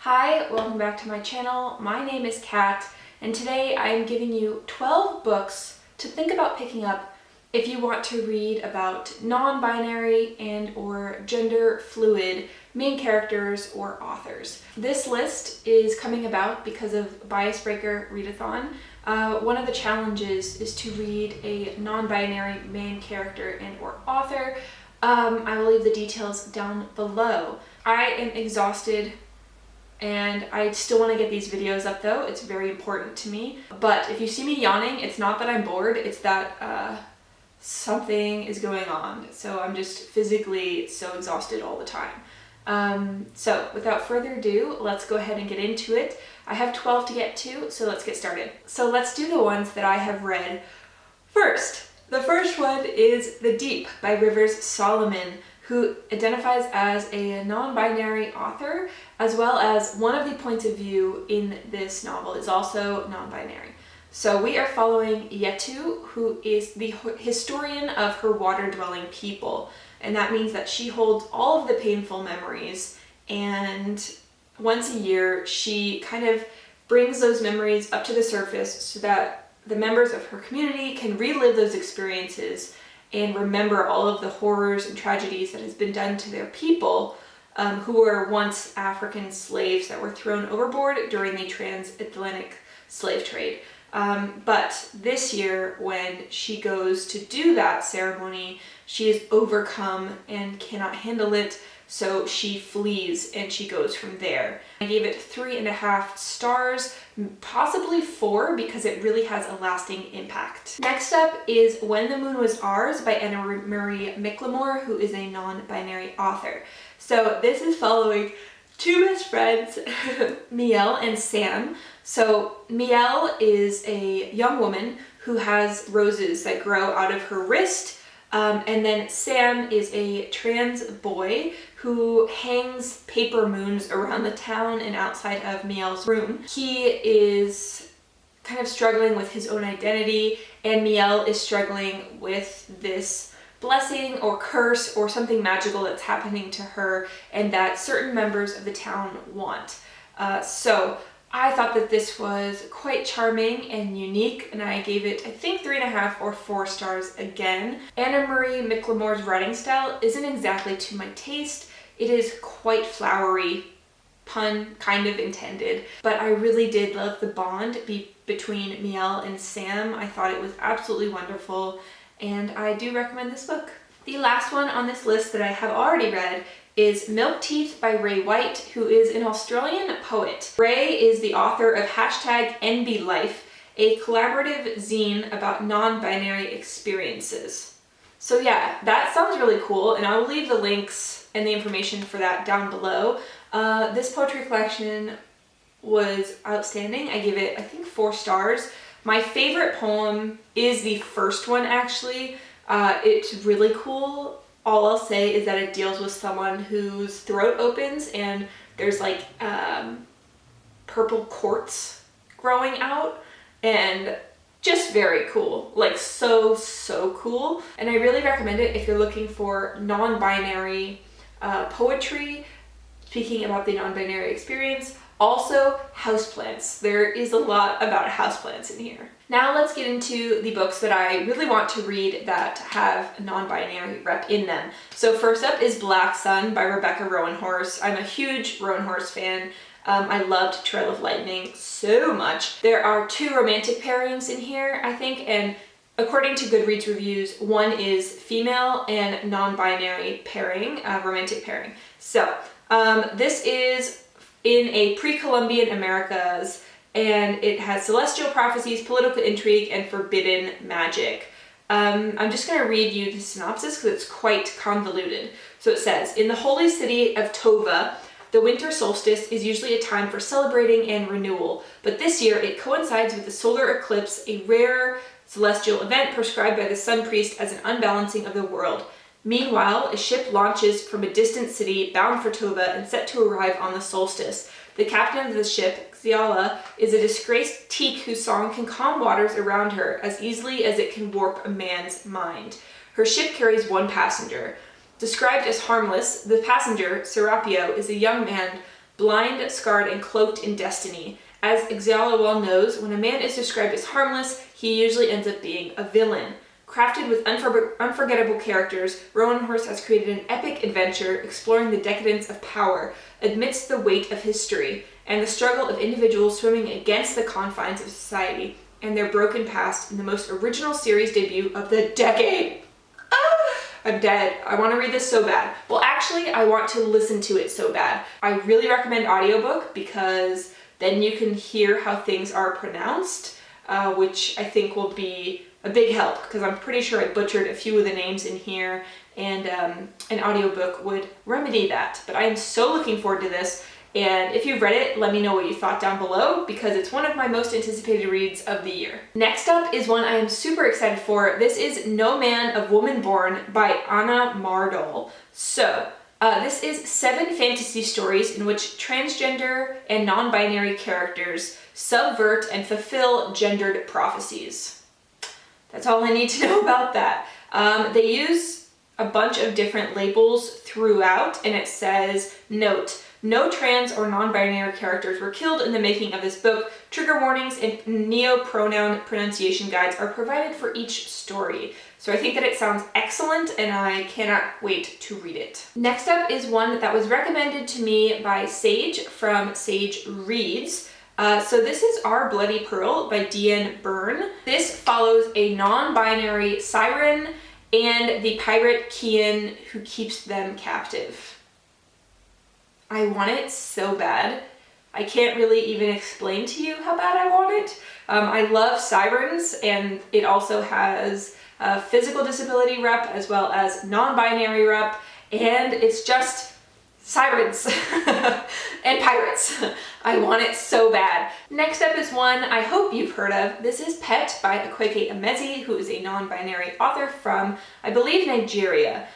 Hi, welcome back to my channel. My name is Kat, and today I am giving you 12 books to think about picking up if you want to read about non-binary and or gender fluid main characters or authors. This list is coming about because of Bias Breaker Readathon. One of the challenges is to read a non-binary main character and or author. I will leave the details down below. I am exhausted and I still want to get these videos up though. It's very important to me. But if you see me yawning, it's not that I'm bored, it's that something is going on. So I'm just physically so exhausted all the time. So without further ado, let's go ahead and get into it. I have 12 to get to, so let's get started. So let's do the ones that I have read first. The first one is The Deep by Rivers Solomon, who identifies as a non-binary author, as well as one of the points of view in this novel is also non-binary. So we are following Yetu, who is the historian of her water-dwelling people, and that means that she holds all of the painful memories, and once a year she kind of brings those memories up to the surface so that the members of her community can relive those experiences and remember all of the horrors and tragedies that has been done to their people, who were once African slaves that were thrown overboard during the transatlantic slave trade. But this year, when she goes to do that ceremony, she is overcome and cannot handle it, so she flees and she goes from there. I gave it 3.5 stars, possibly 4, because it really has a lasting impact. Next up is When the Moon Was Ours by Emezi McLemore, who is a non-binary author. So this is following two best friends, Miel and Sam. So Miel is a young woman who has roses that grow out of her wrist, and then Sam is a trans boy who hangs paper moons around the town and outside of Miel's room. He is kind of struggling with his own identity, and Miel is struggling with this blessing or curse or something magical that's happening to her and that certain members of the town want. So I thought that this was quite charming and unique, and I gave it, I think, 3.5 or 4 stars again. Emezi McLemore's writing style isn't exactly to my taste. It is quite flowery, pun kind of intended, but I really did love the bond between Miel and Sam. I thought it was absolutely wonderful, and I do recommend this book. The last one on this list that I have already read is Milk Teeth by Ray White, who is an Australian poet. Ray is the author of #EnbyLife, a collaborative zine about non-binary experiences. So yeah, that sounds really cool, and I'll leave the links and the information for that down below. This poetry collection was outstanding. I give it, I think, 4 stars. My favorite poem is the first one, actually. It's really cool. All I'll say is that it deals with someone whose throat opens and there's like purple quartz growing out, and just very cool, like so cool. And I really recommend it if you're looking for non-binary poetry, speaking about the non-binary experience. Also, houseplants. There is a lot about houseplants in here. Now let's get into the books that I really want to read that have non-binary rep in them. So first up is Black Sun by Rebecca Roanhorse. I'm a huge Roanhorse fan. I loved Trail of Lightning so much. There are 2 romantic pairings in here, I think, and according to Goodreads reviews, one is female and non-binary pairing, romantic pairing. So this is in a pre-Columbian Americas, and it has celestial prophecies, political intrigue, and forbidden magic. I'm just going to read you the synopsis because it's quite convoluted. So it says, in the holy city of Tova, the winter solstice is usually a time for celebrating and renewal, but this year it coincides with the solar eclipse, a rare celestial event prescribed by the sun priest as an unbalancing of the world. Meanwhile, a ship launches from a distant city bound for Tova and set to arrive on the solstice. The captain of the ship, Xiala, is a disgraced teak whose song can calm waters around her as easily as it can warp a man's mind. Her ship carries 1 passenger. Described as harmless, the passenger, Serapio, is a young man blind, scarred, and cloaked in destiny. As Xiala well knows, when a man is described as harmless, he usually ends up being a villain. Crafted with unforgettable characters, Roanhorse has created an epic adventure exploring the decadence of power amidst the weight of history and the struggle of individuals swimming against the confines of society and their broken past in the most original series debut of the decade. I'm dead. I want to read this so bad. Well, actually, I want to listen to it so bad. I really recommend audiobook because then you can hear how things are pronounced, which I think will be a big help because I'm pretty sure I butchered a few of the names in here, and an audiobook would remedy that. But I am so looking forward to this. And if you've read it, let me know what you thought down below because it's one of my most anticipated reads of the year. Next up is one I am super excited for. This is No Man of Woman Born by Anna Mardoll. So, this is 7 fantasy stories in which transgender and non-binary characters subvert and fulfill gendered prophecies. That's all I need to know about that. They use a bunch of different labels throughout, and it says, note, no trans or non-binary characters were killed in the making of this book. Trigger warnings and neo-pronoun pronunciation guides are provided for each story. So I think that it sounds excellent and I cannot wait to read it. Next up is one that was recommended to me by Sage from Sage Reads. So this is Our Bloody Pearl by D.N. Byrne. This follows a non-binary siren and the pirate Kian who keeps them captive. I want it so bad. I can't really even explain to you how bad I want it. I love sirens, and it also has a physical disability rep as well as non-binary rep, and it's just sirens and pirates. I want it so bad. Next up is one I hope you've heard of. This is Pet by Akwaeke Emezi, who is a non-binary author from, I believe, Nigeria.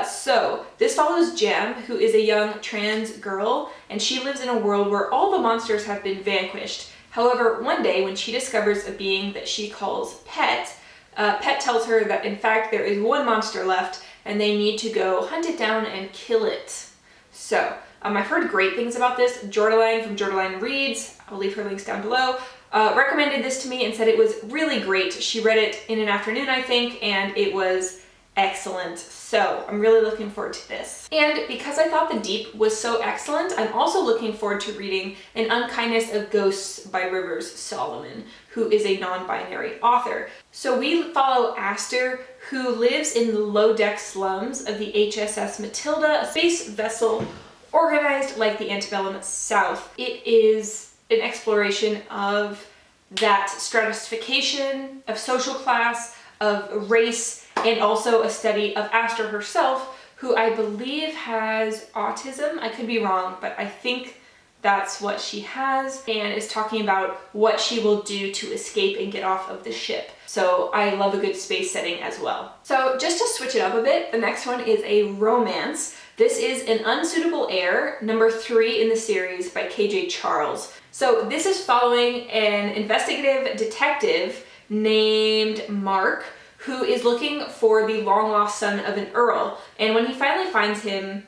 So this follows Jam, who is a young trans girl, and she lives in a world where all the monsters have been vanquished. However, one day when she discovers a being that she calls Pet, Pet tells her that in fact there is one monster left and they need to go hunt it down and kill it. So, I've heard great things about this. Jordaline from Jordaline Reads, I'll leave her links down below, recommended this to me and said it was really great. She read it in an afternoon, I think, and it was excellent. So I'm really looking forward to this. And because I thought The Deep was so excellent, I'm also looking forward to reading An Unkindness of Ghosts by Rivers Solomon, who is a non-binary author. So we follow Aster, who lives in the low-deck slums of the HSS Matilda, a space vessel organized like the antebellum South. It is an exploration of that stratification, of social class, of race, and also a study of Aster herself, who I believe has autism. I could be wrong, but I think that's what she has, and is talking about what she will do to escape and get off of the ship. So I love a good space setting as well. So just to switch it up a bit, the next one is a romance. This is An Unsuitable Heir, number 3 in the series by KJ Charles. So this is following an investigative detective named Mark, who is looking for the long-lost son of an earl. And when he finally finds him,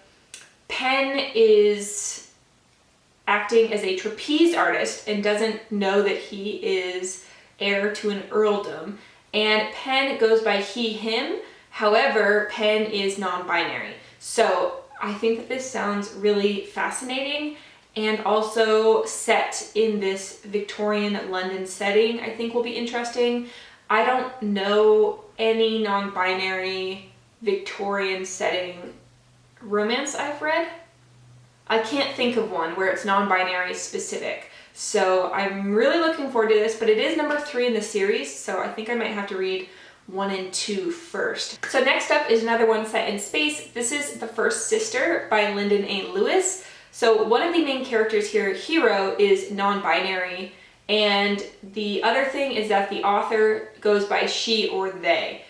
Penn is acting as a trapeze artist and doesn't know that he is heir to an earldom. And Penn goes by he, him. However, Penn is non-binary. So I think that this sounds really fascinating and also set in this Victorian London setting I think will be interesting. I don't know any non-binary Victorian setting romance I've read. I can't think of one where it's non-binary specific. So I'm really looking forward to this, but it is number 3 in the series, so I think I might have to read 1 and 2 first. So next up is another one set in space. This is The First Sister by Linden A. Lewis. So one of the main characters here, Hero, is non-binary, and the other thing is that the author goes by she or they.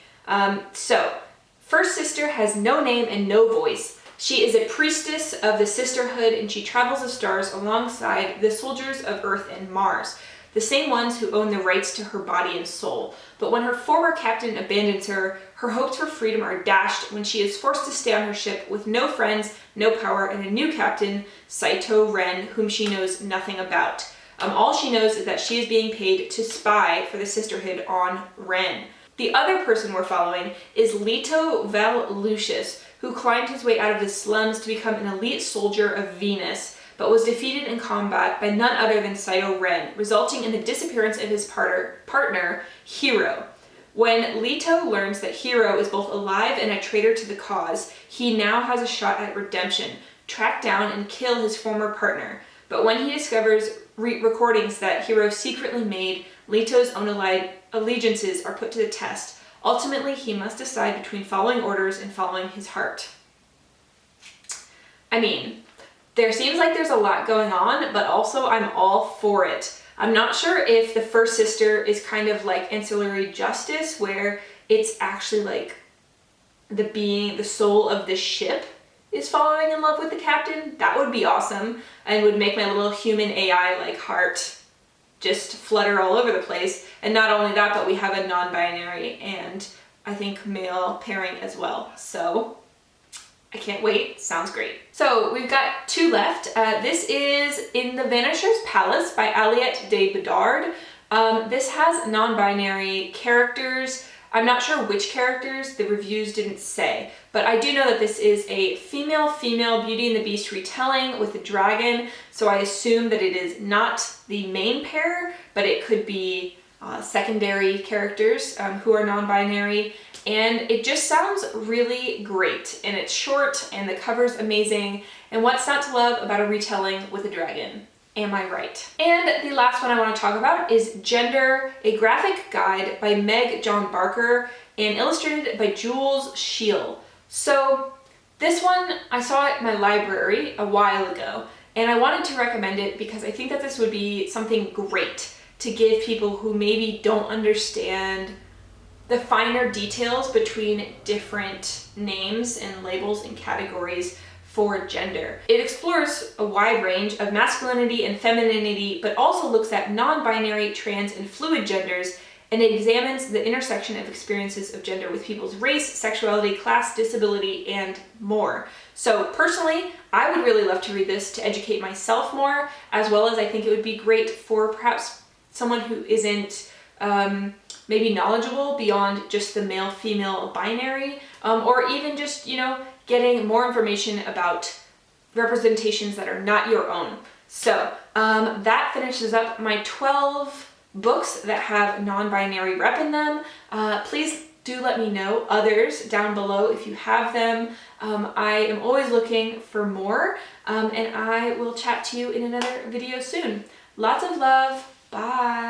So, First Sister has no name and no voice. She is a priestess of the sisterhood, and she travels the stars alongside the soldiers of Earth and Mars. the same ones who own the rights to her body and soul. But when her former captain abandons her, her hopes for freedom are dashed when she is forced to stay on her ship with no friends, no power, and a new captain, Saito Ren, whom she knows nothing about. All she knows is that she is being paid to spy for the sisterhood on Ren. The other person we're following is Leto Val-Lucius, who climbed his way out of the slums to become an elite soldier of Venus, but was defeated in combat by none other than Saito Ren, resulting in the disappearance of his partner, Hiro. When Leto learns that Hiro is both alive and a traitor to the cause, he now has a shot at redemption, track down and kill his former partner. But when he discovers recordings that Hiro secretly made, Leto's own allegiances are put to the test. Ultimately, he must decide between following orders and following his heart. I mean, there seems like there's a lot going on, but also I'm all for it. I'm not sure if the first sister is kind of like ancillary justice, where it's actually like the soul of the ship is falling in love with the captain. That would be awesome and would make my little human AI like heart just flutter all over the place. And not only that, but we have a non-binary and I think male pairing as well. So I can't wait. Sounds great. So we've got 2 left. This is In the Vanishers Palace by Aliette de Bodard. This has non-binary characters. I'm not sure which characters, the reviews didn't say, but I do know that this is a female-female Beauty and the Beast retelling with a dragon, so I assume that it is not the main pair, but it could be secondary characters who are non-binary, and it just sounds really great, and it's short, and the cover's amazing, and what's not to love about a retelling with a dragon? Am I right? And the last one I want to talk about is Gender, a graphic guide by Meg-John Barker and illustrated by Jules Scheele. So this one, I saw it in my library a while ago, and I wanted to recommend it because I think that this would be something great to give people who maybe don't understand the finer details between different names and labels and categories for gender. It explores a wide range of masculinity and femininity, but also looks at non-binary, trans, and fluid genders, and it examines the intersection of experiences of gender with people's race, sexuality, class, disability, and more. So personally, I would really love to read this to educate myself more, as well as I think it would be great for perhaps someone who isn't maybe knowledgeable beyond just the male-female binary, or even just, getting more information about representations that are not your own. So that finishes up my 12 books that have non-binary rep in them. Please do let me know others down below if you have them. I am always looking for more, and I will chat to you in another video soon. Lots of love. Bye.